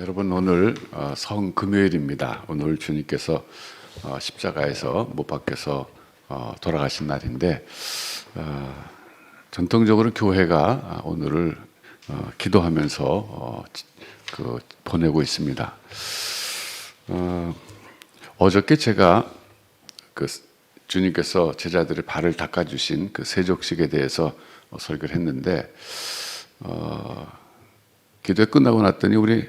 여러분 오늘 성금요일입니다. 오늘 주님께서 십자가에서 못 박혀서 돌아가신 날인데 전통적으로 교회가 오늘을 기도하면서 보내고 있습니다. 어저께 제가 주님께서 제자들의 발을 닦아주신 그 세족식에 대해서 설교를 했는데 기도 끝나고 났더니 우리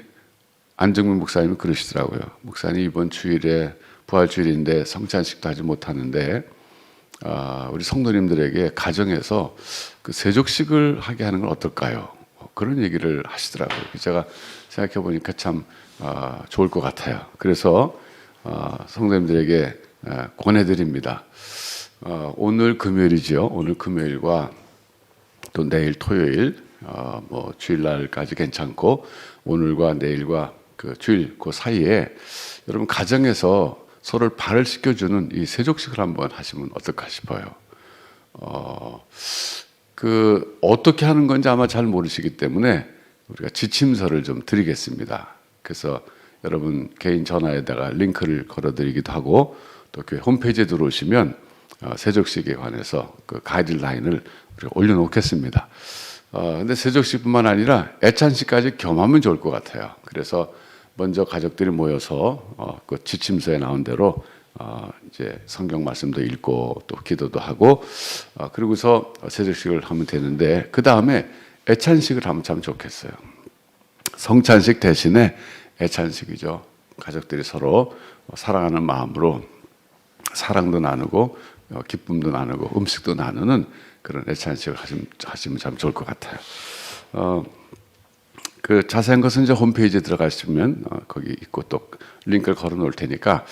안정민 목사님이 그러시더라고요. 목사님 이번 주일에 부활주일인데 성찬식도 하지 못하는데 우리 성도님들에게 가정에서 그 세족식을 하게 하는 건 어떨까요? 그런 얘기를 하시더라고요. 제가 생각해 보니까 참 좋을 것 같아요. 그래서 성도님들에게 권해드립니다. 오늘 금요일이죠. 오늘 금요일과 또 내일 토요일 주일날까지 괜찮고 오늘과 내일과 그 주일 그 사이에 여러분 가정에서 서로를 발을 씻겨주는 이 세족식을 한번 하시면 어떨까 싶어요. 어떻게 하는 건지 아마 잘 모르시기 때문에 우리가 지침서를 좀 드리겠습니다. 그래서 여러분 개인 전화에다가 링크를 걸어드리기도 하고 또 교회 홈페이지에 들어오시면 세족식에 관해서 그 가이드라인을 우리가 올려놓겠습니다. 근데 세족식뿐만 아니라 애찬식까지 겸하면 좋을 것 같아요. 그래서 먼저 가족들이 모여서 그 지침서에 나온 대로 이제 성경 말씀도 읽고 또 기도도 하고 그리고서 세족식을 하면 되는데 그 다음에 애찬식을 하면 참 좋겠어요. 성찬식 대신에 애찬식이죠. 가족들이 서로 사랑하는 마음으로 사랑도 나누고 기쁨도 나누고 음식도 나누는 그런 애찬식을 하시면 참 좋을 것 같아요. 그 자세한 것은 이제 홈페이지에 들어가시면 거기 있고 또 링크를 걸어 놓을 테니까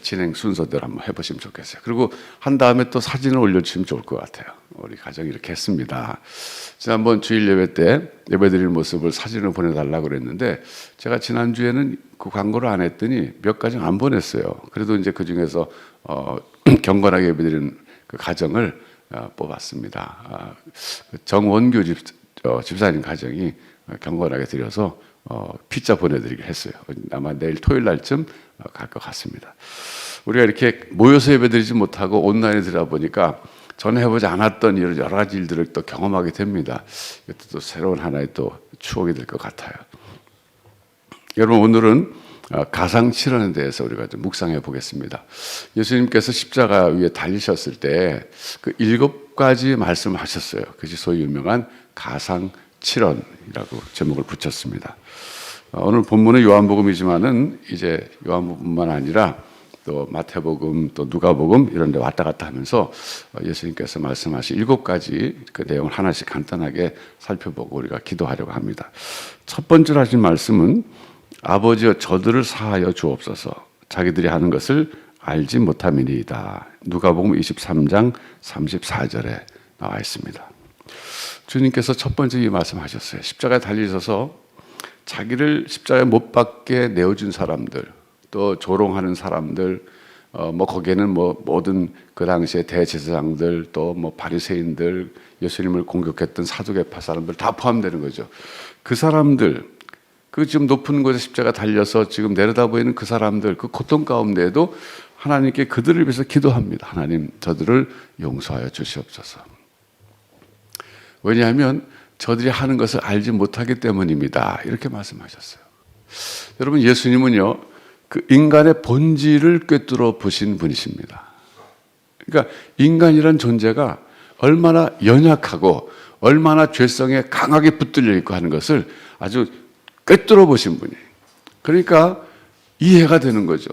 진행 순서대로 한번 해보시면 좋겠어요. 그리고 한 다음에 또 사진을 올려주시면 좋을 것 같아요. 우리 가정이 이렇게 했습니다. 지난번 주일 예배 때 예배드리는 모습을 사진을 보내달라고 그랬는데 제가 지난주에는 그 광고를 안 했더니 몇 가정 안 보냈어요. 그래도 이제 그 중에서 경건하게 예배드리는 그 가정을 뽑았습니다. 정원교 집사님 가정이 경건하게 드려서 피자 보내드리기로 했어요. 아마 내일 토요일 날쯤 갈 것 같습니다. 우리가 이렇게 모여서 예배드리지 못하고 온라인에 들어가 보니까 전에 해보지 않았던 이런 여러 가지 일들을 또 경험하게 됩니다. 이것도 또 새로운 하나의 또 추억이 될 것 같아요. 여러분 오늘은 가상칠언에 대해서 우리가 좀 묵상해 보겠습니다. 예수님께서 십자가 위에 달리셨을 때 그 7가지 말씀을 하셨어요. 그것이 소위 유명한 가상칠언이라고 제목을 붙였습니다. 오늘 본문은 요한복음이지만은 이제 요한복음만 아니라 또 마태복음 또 누가복음 이런 데 왔다 갔다 하면서 예수님께서 말씀하신 7가지 그 내용을 하나씩 간단하게 살펴보고 우리가 기도하려고 합니다. 첫 번째로 하신 말씀은 아버지여 저들을 사하여 주옵소서 자기들이 하는 것을 알지 못함이니이다. 누가복음 23장 34절에 나와 있습니다. 주님께서 첫 번째 이 말씀하셨어요. 십자가에 달리셔서 자기를 십자가에 못 박게 내어준 사람들 또 조롱하는 사람들 거기에는 모든 그 당시에 대제사장들 또 바리새인들 예수님을 공격했던 사두개파 사람들 다 포함되는 거죠. 그 사람들 그 지금 높은 곳에 십자가 달려서 지금 내려다 보이는 그 사람들 그 고통 가운데에도 하나님께 그들을 위해서 기도합니다. 하나님 저들을 용서하여 주시옵소서. 왜냐하면 저들이 하는 것을 알지 못하기 때문입니다. 이렇게 말씀하셨어요. 여러분 예수님은요 그 인간의 본질을 꿰뚫어 보신 분이십니다. 그러니까 인간이란 존재가 얼마나 연약하고 얼마나 죄성에 강하게 붙들려 있고 하는 것을 아주 꿰뚫어 보신 분이에요. 그러니까 이해가 되는 거죠.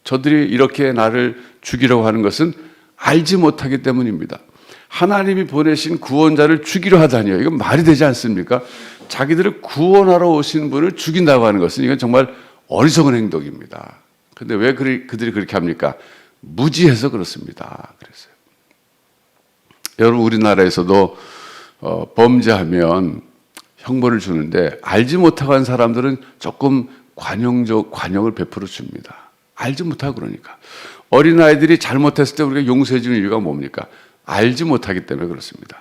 저들이 이렇게 나를 죽이려고 하는 것은 알지 못하기 때문입니다. 하나님이 보내신 구원자를 죽이려 하다니요. 이건 말이 되지 않습니까? 자기들을 구원하러 오신 분을 죽인다고 하는 것은 이건 정말 어리석은 행동입니다. 그런데 왜 그들이 그렇게 합니까? 무지해서 그렇습니다. 그랬어요. 여러분 우리나라에서도 범죄하면 형벌을 주는데 알지 못하고 한 사람들은 조금 관용을 베풀어 줍니다. 알지 못하고 그러니까. 어린아이들이 잘못했을 때 우리가 용서해 주는 이유가 뭡니까? 알지 못하기 때문에 그렇습니다.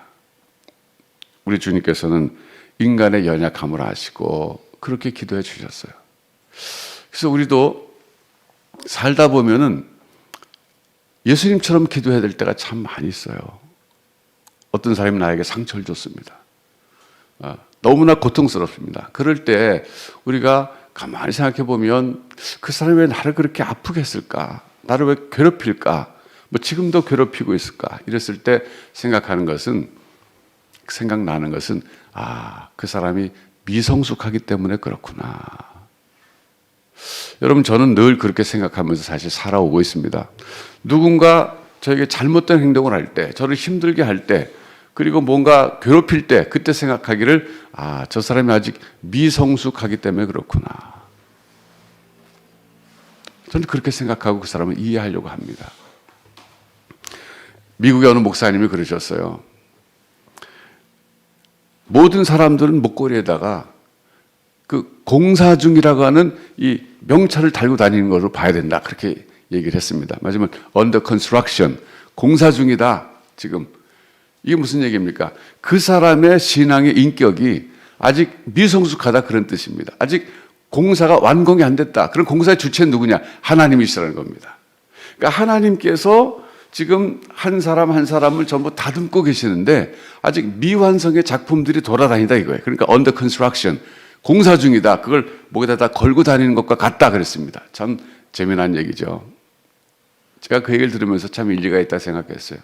우리 주님께서는 인간의 연약함을 아시고 그렇게 기도해 주셨어요. 그래서 우리도 살다 보면은 예수님처럼 기도해야 될 때가 참 많이 있어요. 어떤 사람이 나에게 상처를 줬습니다. 너무나 고통스럽습니다. 그럴 때 우리가 가만히 생각해 보면 그 사람이 왜 나를 그렇게 아프게 했을까? 나를 왜 괴롭힐까? 뭐 지금도 괴롭히고 있을까? 이랬을 때 생각나는 것은 그 사람이 미성숙하기 때문에 그렇구나. 여러분, 저는 늘 그렇게 생각하면서 사실 살아오고 있습니다. 누군가 저에게 잘못된 행동을 할 때, 저를 힘들게 할 때, 그리고 뭔가 괴롭힐 때, 그때 생각하기를 저 사람이 아직 미성숙하기 때문에 그렇구나. 저는 그렇게 생각하고 그 사람을 이해하려고 합니다. 미국의 어느 목사님이 그러셨어요. 모든 사람들은 목걸이에다가 그 공사 중이라고 하는 이 명찰을 달고 다니는 것으로 봐야 된다. 그렇게 얘기를 했습니다. 마지막 under construction, 공사 중이다. 지금 이게 무슨 얘기입니까? 그 사람의 신앙의 인격이 아직 미성숙하다 그런 뜻입니다. 아직 공사가 완공이 안 됐다. 그럼 공사의 주체는 누구냐? 하나님이시라는 겁니다. 그러니까 하나님께서 지금 한 사람 한 사람을 전부 다듬고 계시는데 아직 미완성의 작품들이 돌아다니다 이거예요. 그러니까 under construction, 공사 중이다. 그걸 목에다 다 걸고 다니는 것과 같다 그랬습니다. 참 재미난 얘기죠. 제가 그 얘기를 들으면서 참 일리가 있다 생각했어요.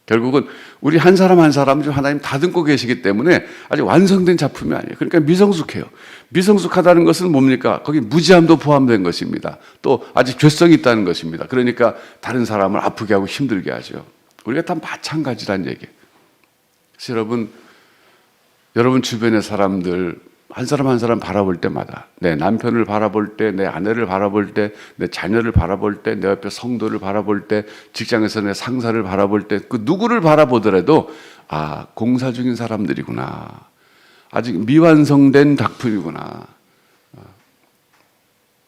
결국은 우리 한 사람 한 사람을 하나님 다듬고 계시기 때문에 아직 완성된 작품이 아니에요. 그러니까 미성숙해요. 미성숙하다는 것은 뭡니까? 거기 무지함도 포함된 것입니다. 또 아직 죄성이 있다는 것입니다. 그러니까 다른 사람을 아프게 하고 힘들게 하죠. 우리가 다 마찬가지란 얘기예요. 그래서 여러분 주변의 사람들 한 사람 한 사람 바라볼 때마다 내 남편을 바라볼 때, 내 아내를 바라볼 때, 내 자녀를 바라볼 때, 내 옆에 성도를 바라볼 때, 직장에서 내 상사를 바라볼 때 그 누구를 바라보더라도 공사 중인 사람들이구나. 아직 미완성된 작품이구나.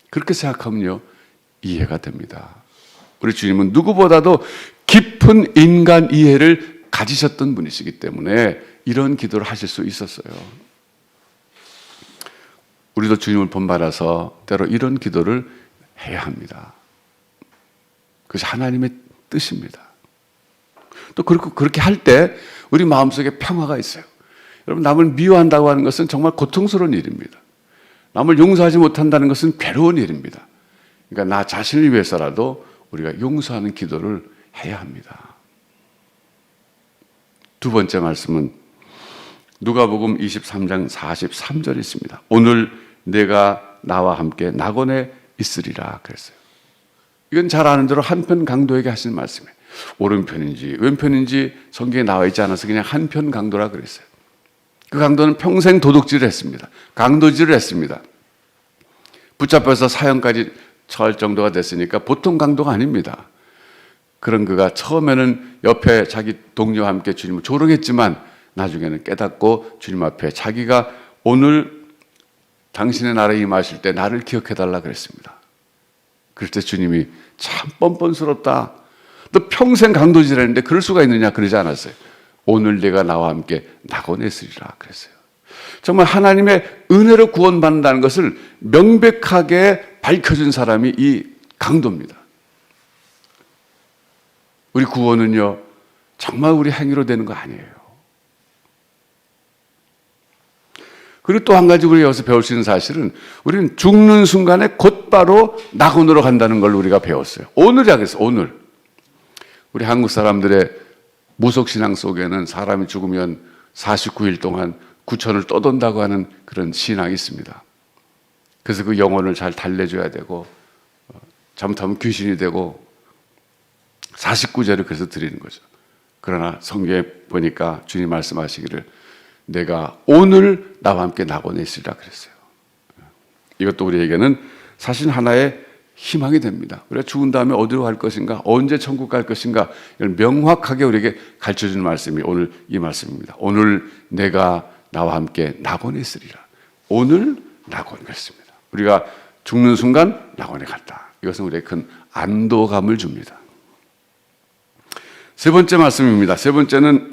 그렇게 생각하면요 이해가 됩니다. 우리 주님은 누구보다도 깊은 인간 이해를 가지셨던 분이시기 때문에 이런 기도를 하실 수 있었어요. 우리도 주님을 본받아서 때로 이런 기도를 해야 합니다. 그것이 하나님의 뜻입니다. 또 그렇게 할 때 우리 마음속에 평화가 있어요. 여러분, 남을 미워한다고 하는 것은 정말 고통스러운 일입니다. 남을 용서하지 못한다는 것은 괴로운 일입니다. 그러니까 나 자신을 위해서라도 우리가 용서하는 기도를 해야 합니다. 두 번째 말씀은 누가복음 23장 43절이 있습니다. 오늘 내가 나와 함께 낙원에 있으리라 그랬어요. 이건 잘 아는 대로 한편 강도에게 하신 말씀이에요. 오른편인지 왼편인지 성경에 나와 있지 않아서 그냥 한편 강도라 그랬어요. 그 강도는 평생 도둑질을 했습니다. 강도질을 했습니다. 붙잡혀서 사형까지 처할 정도가 됐으니까 보통 강도가 아닙니다. 그런 그가 처음에는 옆에 자기 동료와 함께 주님을 조롱했지만 나중에는 깨닫고 주님 앞에 자기가 오늘 당신의 나라에 임하실 때 나를 기억해달라 그랬습니다. 그럴 때 주님이 참 뻔뻔스럽다. 너 평생 강도질 했는데 그럴 수가 있느냐 그러지 않았어요. 오늘 내가 나와 함께 낙원에 있으리라 그랬어요. 정말 하나님의 은혜로 구원받는다는 것을 명백하게 밝혀준 사람이 이 강도입니다. 우리 구원은요 정말 우리 행위로 되는 거 아니에요. 그리고 또 한 가지 우리가 여기서 배울 수 있는 사실은 우리는 죽는 순간에 곧바로 낙원으로 간다는 걸 우리가 배웠어요. 오늘이야 그래서 오늘. 우리 한국 사람들의 무속신앙 속에는 사람이 죽으면 49일 동안 구천을 떠돈다고 하는 그런 신앙이 있습니다. 그래서 그 영혼을 잘 달래줘야 되고 잘못하면 귀신이 되고 49제를 그래서 드리는 거죠. 그러나 성경에 보니까 주님 말씀하시기를 내가 오늘 나와 함께 낙원에 있으리라 그랬어요. 이것도 우리에게는 사실 하나의 희망이 됩니다. 우리가 죽은 다음에 어디로 갈 것인가, 언제 천국 갈 것인가 이걸 명확하게 우리에게 가르쳐주는 말씀이 오늘 이 말씀입니다. 오늘 내가 나와 함께 낙원에 있으리라. 오늘 낙원 그랬습니다. 우리가 죽는 순간 낙원에 갔다. 이것은 우리에게 큰 안도감을 줍니다. 세 번째 말씀입니다. 세 번째는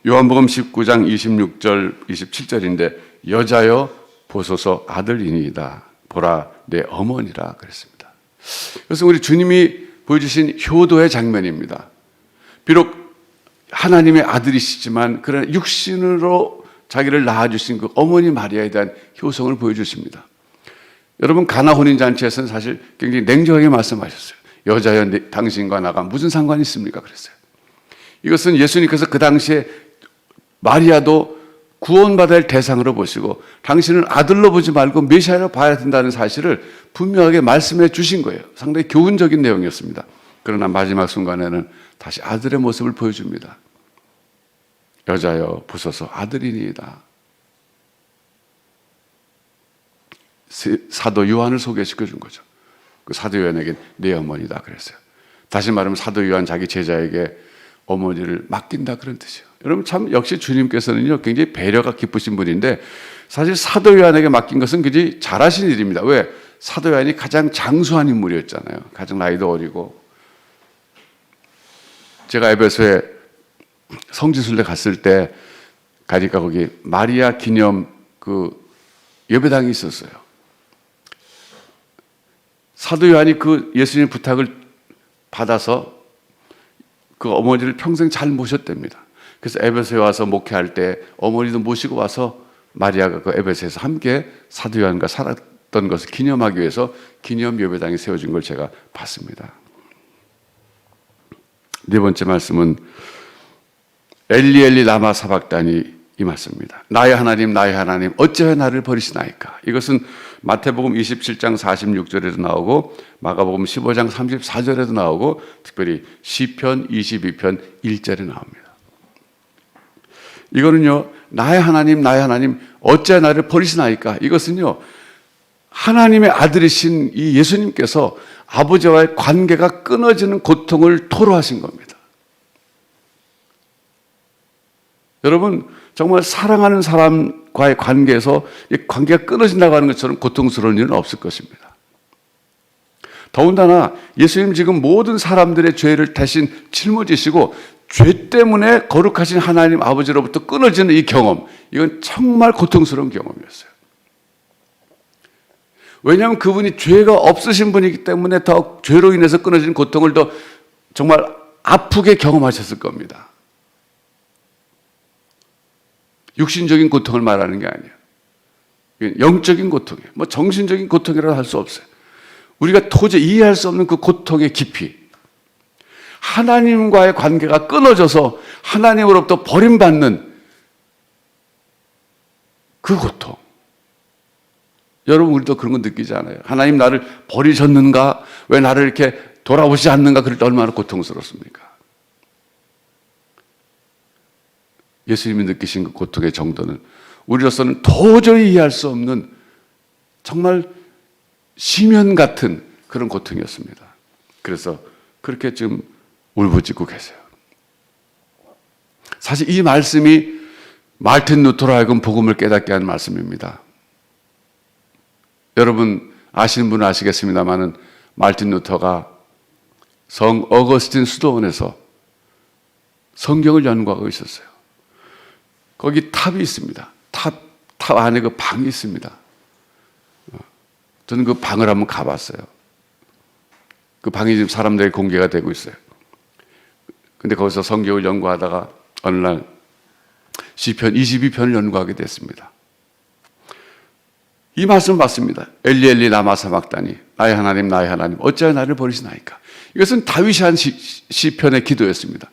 요한복음 19장 26절 27절인데 여자여 보소서 아들이니이다. 보라 내 어머니라 그랬습니다. 그래서 우리 주님이 보여주신 효도의 장면입니다. 비록 하나님의 아들이시지만 그러나 육신으로 자기를 낳아주신 그 어머니 마리아에 대한 효성을 보여주십니다. 여러분 가나 혼인잔치에서는 사실 굉장히 냉정하게 말씀하셨어요. 여자여 당신과 나가 무슨 상관이 있습니까? 그랬어요. 이것은 예수님께서 그 당시에 마리아도 구원받아야 할 대상으로 보시고 당신은 아들로 보지 말고 메시아로 봐야 된다는 사실을 분명하게 말씀해 주신 거예요. 상당히 교훈적인 내용이었습니다. 그러나 마지막 순간에는 다시 아들의 모습을 보여줍니다. 여자여 보소서 아들이니이다. 사도 요한을 소개시켜 준 거죠. 그 사도 요한에게 내 어머니다 그랬어요. 다시 말하면 사도 요한 자기 제자에게 어머니를 맡긴다 그런 뜻이에요. 여러분 참 역시 주님께서는요 굉장히 배려가 깊으신 분인데 사실 사도 요한에게 맡긴 것은 굉장히 잘하신 일입니다. 왜? 사도 요한이 가장 장수한 인물이었잖아요. 가장 나이도 어리고. 제가 에베소에 성지순례 갔을 때 가니까 거기 마리아 기념 그 예배당이 있었어요. 사도 요한이 그 예수님의 부탁을 받아서 그 어머니를 평생 잘 모셨답니다. 그래서 에베소에 와서 목회할 때 어머니도 모시고 와서 마리아가 그 에베소에서 함께 사도 요한과 살았던 것을 기념하기 위해서 기념 예배당이 세워진 걸 제가 봤습니다. 네 번째 말씀은 엘리 엘리 라마 사박다니 이 말씀입니다. 나의 하나님 어찌하여 나를 버리시나이까. 이것은 마태복음 27장 46절에도 나오고 마가복음 15장 34절에도 나오고 특별히 시편 22편 1절에 나옵니다. 이거는요 나의 하나님 어찌하여 나를 버리시나이까. 이것은요 하나님의 아들이신 이 예수님께서 아버지와의 관계가 끊어지는 고통을 토로하신 겁니다. 여러분 정말 사랑하는 사람과의 관계에서 이 관계가 끊어진다고 하는 것처럼 고통스러운 일은 없을 것입니다. 더군다나 예수님 지금 모든 사람들의 죄를 대신 짊어지시고 죄 때문에 거룩하신 하나님 아버지로부터 끊어지는 이 경험, 이건 정말 고통스러운 경험이었어요. 왜냐하면 그분이 죄가 없으신 분이기 때문에 더 죄로 인해서 끊어지는 고통을 더 정말 아프게 경험하셨을 겁니다. 육신적인 고통을 말하는 게 아니에요. 영적인 고통이에요. 뭐 정신적인 고통이라도 할 수 없어요. 우리가 도저히 이해할 수 없는 그 고통의 깊이. 하나님과의 관계가 끊어져서 하나님으로부터 버림받는 그 고통. 여러분 우리도 그런 거 느끼지 않아요? 하나님 나를 버리셨는가? 왜 나를 이렇게 돌아오시지 않는가? 그럴 때 얼마나 고통스럽습니까? 예수님이 느끼신 그 고통의 정도는 우리로서는 도저히 이해할 수 없는 정말 심연 같은 그런 고통이었습니다. 그래서 그렇게 좀 울부짖고 계세요. 사실 이 말씀이 마르틴 루터로 하여금 복음을 깨닫게 한 말씀입니다. 여러분 아시는 분은 아시겠습니다만은 마르틴 루터가 성 어거스틴 수도원에서 성경을 연구하고 있었어요. 거기 탑이 있습니다. 탑 안에 그 방이 있습니다. 저는 그 방을 한번 가봤어요. 그 방이 지금 사람들에게 공개가 되고 있어요. 근데 거기서 성경을 연구하다가 어느 날 시편 22편을 연구하게 됐습니다. 이 말씀을 봤습니다. 엘리 엘리 라마 사박다니 나의 하나님 어찌하여 나를 버리시나이까. 이것은 다윗이 한 시편의 기도였습니다.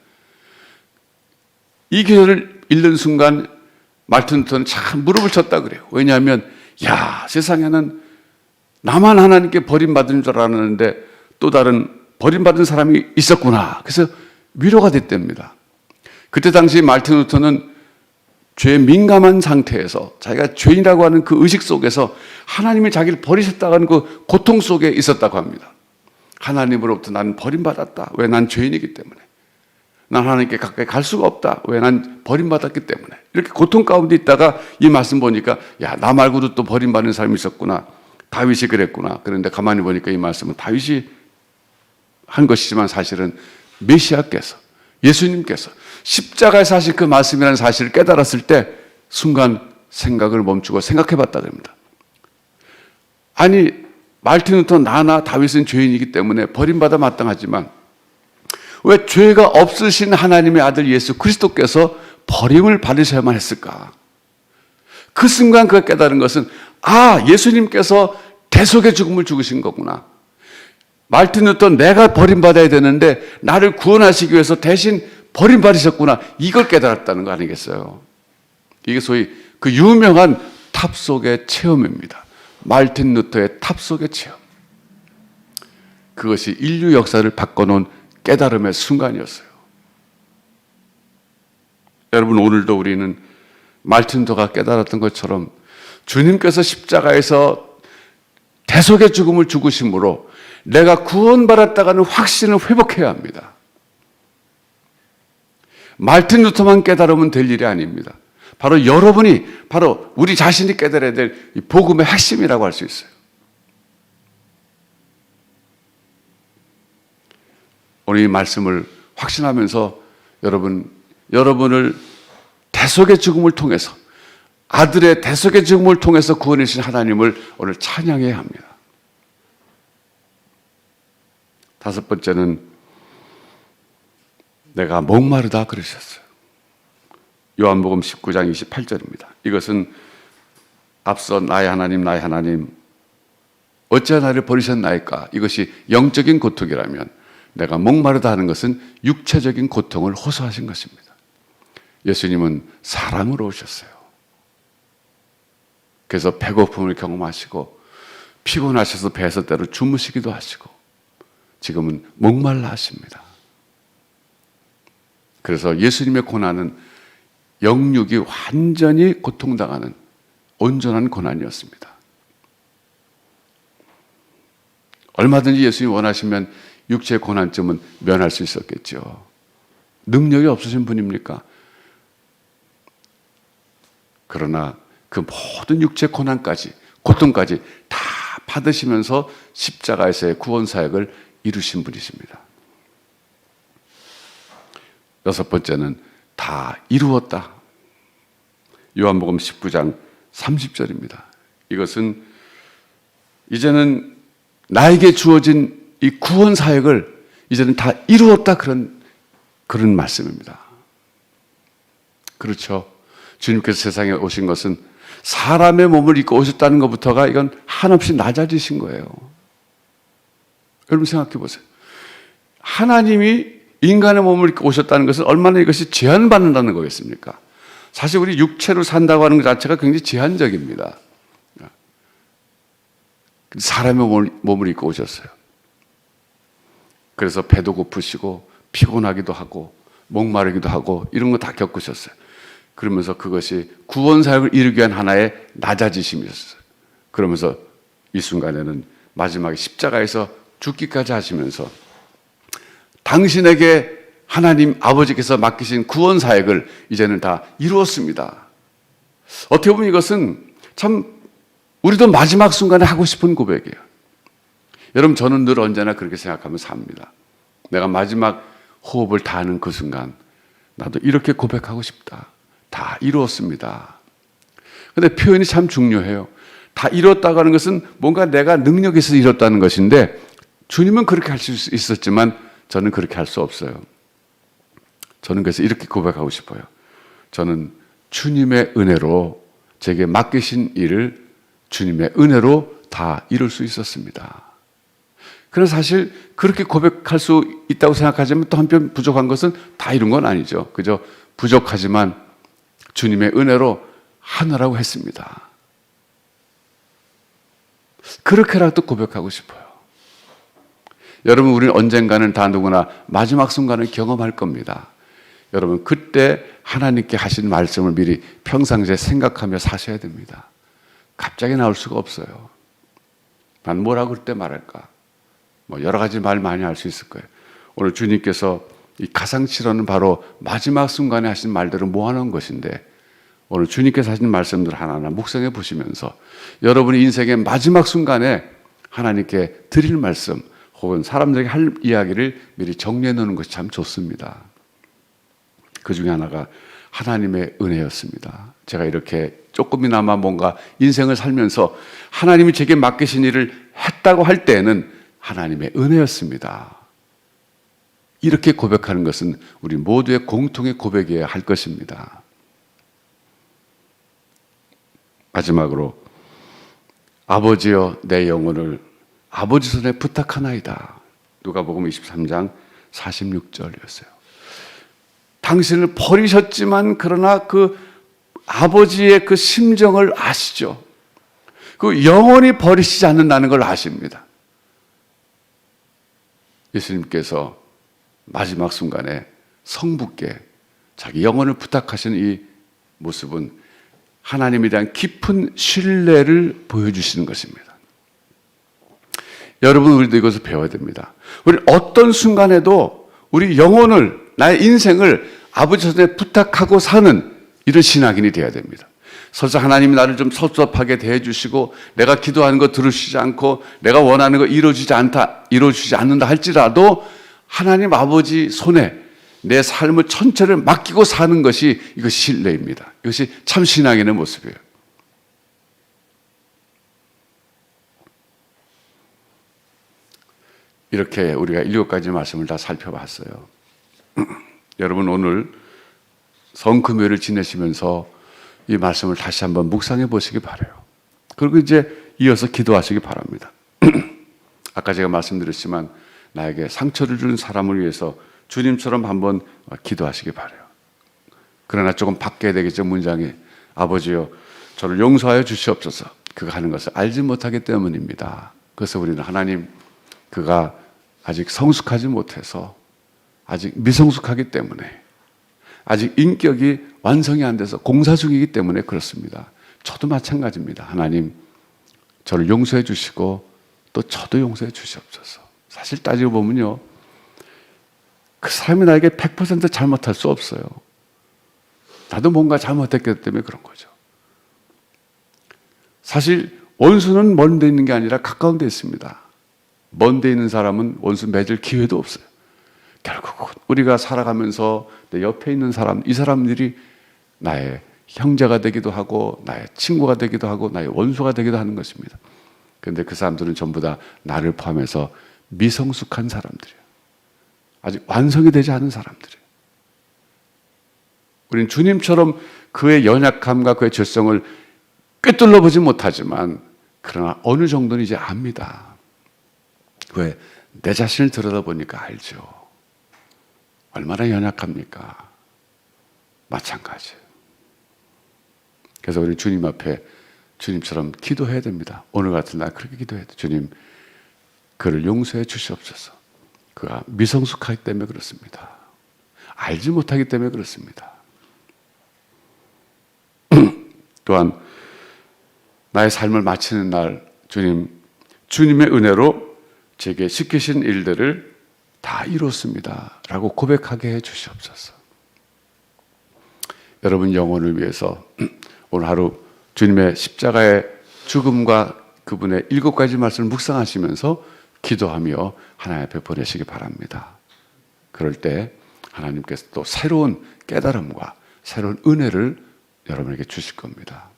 이 기도를 읽는 순간 마르틴 루터는 참 무릎을 쳤다 그래요. 왜냐하면 세상에는 나만 하나님께 버림받은 줄 알았는데 또 다른 버림받은 사람이 있었구나. 그래서 위로가 됐답니다. 그때 당시 마르틴 루터는 죄에 민감한 상태에서 자기가 죄인이라고 하는 그 의식 속에서 하나님이 자기를 버리셨다고 하는 그 고통 속에 있었다고 합니다. 하나님으로부터 나는 버림받았다. 왜? 난 죄인이기 때문에. 난 하나님께 가까이 갈 수가 없다. 왜? 난 버림받았기 때문에. 이렇게 고통 가운데 있다가 이 말씀 보니까 나 말고도 또 버림받는 사람이 있었구나. 다윗이 그랬구나. 그런데 가만히 보니까 이 말씀은 다윗이 한 것이지만 사실은 메시아께서, 예수님께서 십자가에 사실 그 말씀이라는 사실을 깨달았을 때 순간 생각을 멈추고 생각해 봤다 그럽니다. 아니 말틴 루터 나나 다윗은 죄인이기 때문에 버림받아 마땅하지만 왜 죄가 없으신 하나님의 아들 예수 그리스도께서 버림을 받으셔야만 했을까? 그 순간 그가 깨달은 것은 예수님께서 대속의 죽음을 죽으신 거구나. 말틴 루터 내가 버림받아야 되는데 나를 구원하시기 위해서 대신 버림받으셨구나. 이걸 깨달았다는 거 아니겠어요? 이게 소위 그 유명한 탑속의 체험입니다. 말틴 루터의 탑속의 체험. 그것이 인류 역사를 바꿔놓은 깨달음의 순간이었어요. 여러분, 오늘도 우리는 말틴 루터가 깨달았던 것처럼 주님께서 십자가에서 대속의 죽음을 죽으심으로 내가 구원받았다가는 확신을 회복해야 합니다. 말틴 루터만 깨달으면 될 일이 아닙니다. 바로 여러분이, 바로 우리 자신이 깨달아야 될 이 복음의 핵심이라고 할 수 있어요. 오늘 이 말씀을 확신하면서 여러분을 대속의 죽음을 통해서, 아들의 대속의 죽음을 통해서 구원해 주신 하나님을 오늘 찬양해야 합니다. 다섯 번째는 내가 목마르다 그러셨어요. 요한복음 19장 28절입니다. 이것은 앞서 나의 하나님 어찌하여 나를 버리셨나이까? 이것이 영적인 고통이라면 내가 목마르다 하는 것은 육체적인 고통을 호소하신 것입니다. 예수님은 사람으로 오셨어요. 그래서 배고픔을 경험하시고 피곤하셔서 배에서 때로 주무시기도 하시고 지금은 목말라 하십니다. 그래서 예수님의 고난은 영육이 완전히 고통당하는 온전한 고난이었습니다. 얼마든지 예수님이 원하시면 육체의 고난점은 면할 수 있었겠죠. 능력이 없으신 분입니까? 그러나 그 모든 육체 고난까지, 고통까지 다 받으시면서 십자가에서의 구원 사역을 이루신 분이십니다. 여섯 번째는 다 이루었다. 요한복음 19장 30절입니다. 이것은 이제는 나에게 주어진 이 구원 사역을 이제는 다 이루었다, 그런 말씀입니다. 그렇죠. 주님께서 세상에 오신 것은 사람의 몸을 입고 오셨다는 것부터가 이건 한없이 낮아지신 거예요. 여러분 생각해 보세요. 하나님이 인간의 몸을 입고 오셨다는 것은 얼마나 이것이 제한받는다는 거겠습니까? 사실 우리 육체로 산다고 하는 것 자체가 굉장히 제한적입니다. 사람의 몸을 입고 오셨어요. 그래서 배도 고프시고 피곤하기도 하고 목마르기도 하고 이런 거 다 겪으셨어요. 그러면서 그것이 구원 사역을 이루기 위한 하나의 낮아지심이었어요. 그러면서 이 순간에는 마지막에 십자가에서 죽기까지 하시면서 당신에게 하나님 아버지께서 맡기신 구원 사역을 이제는 다 이루었습니다. 어떻게 보면 이것은 참 우리도 마지막 순간에 하고 싶은 고백이에요. 여러분, 저는 늘 언제나 그렇게 생각하며 삽니다. 내가 마지막 호흡을 다하는 그 순간 나도 이렇게 고백하고 싶다. 다 이루었습니다. 그런데 표현이 참 중요해요. 다 이뤘다고 하는 것은 뭔가 내가 능력이 있어서 이뤘다는 것인데 주님은 그렇게 할 수 있었지만 저는 그렇게 할 수 없어요. 저는 그래서 이렇게 고백하고 싶어요. 저는 주님의 은혜로 제게 맡기신 일을 주님의 은혜로 다 이룰 수 있었습니다. 그래서 사실 그렇게 고백할 수 있다고 생각하지만 또 한편 부족한 것은 다 이룬 건 아니죠. 그저 부족하지만 주님의 은혜로 하느라고 했습니다. 그렇게라도 고백하고 싶어요. 여러분, 우리는 언젠가는 다 누구나 마지막 순간을 경험할 겁니다. 여러분, 그때 하나님께 하신 말씀을 미리 평상시에 생각하며 사셔야 됩니다. 갑자기 나올 수가 없어요. 난 뭐라고 그때 말할까? 여러 가지 말 많이 할 수 있을 거예요. 오늘 주님께서 이 가상치료는 바로 마지막 순간에 하신 말들을 모아놓은 것인데 오늘 주님께서 하신 말씀들 하나하나 묵상해 보시면서 여러분의 인생의 마지막 순간에 하나님께 드릴 말씀 혹은 사람들에게 할 이야기를 미리 정리해 놓는 것이 참 좋습니다. 그 중에 하나가 하나님의 은혜였습니다. 제가 이렇게 조금이나마 뭔가 인생을 살면서 하나님이 제게 맡기신 일을 했다고 할 때에는 하나님의 은혜였습니다. 이렇게 고백하는 것은 우리 모두의 공통의 고백이어야 할 것입니다. 마지막으로 아버지여 내 영혼을 아버지 손에 부탁하나이다. 누가복음 23장 46절이었어요. 당신을 버리셨지만 그러나 그 아버지의 그 심정을 아시죠. 그 영원히 버리시지 않는다는 걸 아십니다. 예수님께서 마지막 순간에 성부께 자기 영혼을 부탁하신 이 모습은 하나님에 대한 깊은 신뢰를 보여주시는 것입니다. 여러분, 우리도 이것을 배워야 됩니다. 우리 어떤 순간에도 우리 영혼을, 나의 인생을 아버지 손에 부탁하고 사는 이런 신앙인이 되어야 됩니다. 설사 하나님이 나를 좀 섭섭하게 대해주시고 내가 기도하는 거 들으시지 않고 내가 원하는 거 이루어지지 않는다 할지라도 하나님 아버지 손에 내 삶을 전체를 맡기고 사는 것이 이것이 신뢰입니다. 이것이 참 신앙인의 모습이에요. 이렇게 우리가 7가지 말씀을 다 살펴봤어요. 여러분, 오늘 성금요일을 지내시면서 이 말씀을 다시 한번 묵상해 보시기 바라요. 그리고 이제 이어서 기도하시기 바랍니다. 아까 제가 말씀드렸지만 나에게 상처를 준 사람을 위해서 주님처럼 한번 기도하시기 바라요. 그러나 조금 바뀌어야 되겠죠. 문장이 아버지여 저를 용서하여 주시옵소서. 그가 하는 것을 알지 못하기 때문입니다. 그래서 우리는 하나님, 그가 아직 성숙하지 못해서 아직 미성숙하기 때문에 아직 인격이 완성이 안 돼서 공사 중이기 때문에 그렇습니다. 저도 마찬가지입니다. 하나님, 저를 용서해 주시고 또 저도 용서해 주시옵소서. 사실 따지고 보면요, 그 사람이 나에게 100% 잘못할 수 없어요. 나도 뭔가 잘못했기 때문에 그런 거죠. 사실 원수는 먼 데 있는 게 아니라 가까운 데 있습니다. 먼 데 있는 사람은 원수 맺을 기회도 없어요. 결국은 우리가 살아가면서 내 옆에 있는 사람, 이 사람들이 나의 형제가 되기도 하고 나의 친구가 되기도 하고 나의 원수가 되기도 하는 것입니다. 그런데 그 사람들은 전부 다 나를 포함해서 미성숙한 사람들이에요. 아직 완성이 되지 않은 사람들이에요. 우리는 주님처럼 그의 연약함과 그의 죄성을 꿰뚫어 보지 못하지만 그러나 어느 정도는 이제 압니다. 왜? 내 자신을 들여다보니까 알죠. 얼마나 연약합니까? 마찬가지예요. 그래서 우리 주님 앞에 주님처럼 기도해야 됩니다. 오늘 같은 날 그렇게 기도해야 돼요. 주님, 그를 용서해 주시옵소서. 그가 미성숙하기 때문에 그렇습니다. 알지 못하기 때문에 그렇습니다. 또한 나의 삶을 마치는 날 주님의 은혜로 제게 시키신 일들을 다 이뤘습니다 라고 고백하게 해 주시옵소서. 여러분 영혼을 위해서 오늘 하루 주님의 십자가의 죽음과 그분의 7가지 말씀을 묵상하시면서 기도하며 하나님 앞에 보내시기 바랍니다. 그럴 때 하나님께서 또 새로운 깨달음과 새로운 은혜를 여러분에게 주실 겁니다.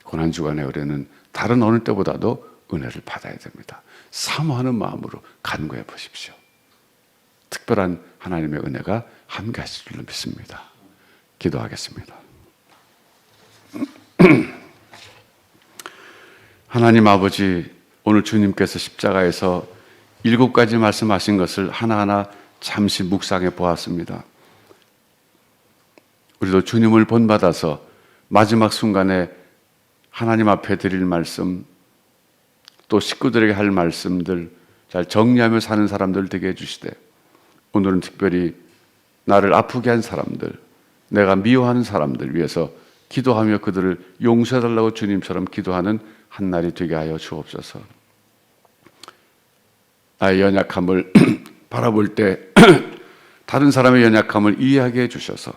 고난주간의 은혜는 다른 어느 때보다도 은혜를 받아야 됩니다. 사모하는 마음으로 간구해 보십시오. 특별한 하나님의 은혜가 함께 하실 줄로 믿습니다. 기도하겠습니다. 하나님 아버지, 오늘 주님께서 십자가에서 7가지 말씀하신 것을 하나하나 잠시 묵상해 보았습니다. 우리도 주님을 본받아서 마지막 순간에 하나님 앞에 드릴 말씀, 또 식구들에게 할 말씀들 잘 정리하며 사는 사람들 되게 해주시되, 오늘은 특별히 나를 아프게 한 사람들, 내가 미워하는 사람들 위해서 기도하며 그들을 용서해달라고 주님처럼 기도하는 한 날이 되게 하여 주옵소서. 나의 연약함을 바라볼 때 다른 사람의 연약함을 이해하게 해주셔서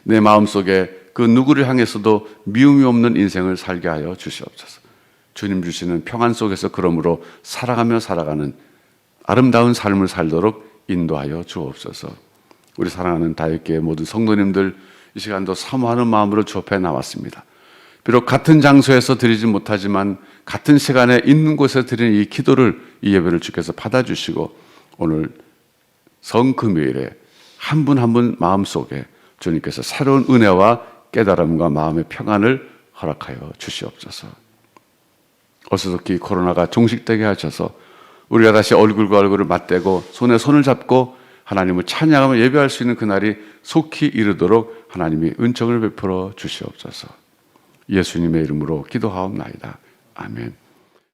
내 마음속에 그 누구를 향해서도 미움이 없는 인생을 살게 하여 주시옵소서. 주님 주시는 평안 속에서 그러므로 살아가며 살아가는 아름다운 삶을 살도록 인도하여 주옵소서. 우리 사랑하는 다윗교회 모든 성도님들, 이 이 시간도 사모하는 마음으로 주 앞에 나왔습니다. 비록 같은 장소에서 드리지 못하지만 같은 시간에 있는 곳에 드리는 이 기도를, 이 예배를 주께서 받아주시고 오늘 성금요일에 한 분 한 분 마음속에 주님께서 새로운 은혜와 깨달음과 마음의 평안을 허락하여 주시옵소서. 어수속히 코로나가 종식되게 하셔서 우리가 다시 얼굴과 얼굴을 맞대고 손에 손을 잡고 하나님을 찬양하며 예배할 수 있는 그날이 속히 이르도록 하나님이 은총을 베풀어 주시옵소서. 예수님의 이름으로 기도하옵나이다. 아멘.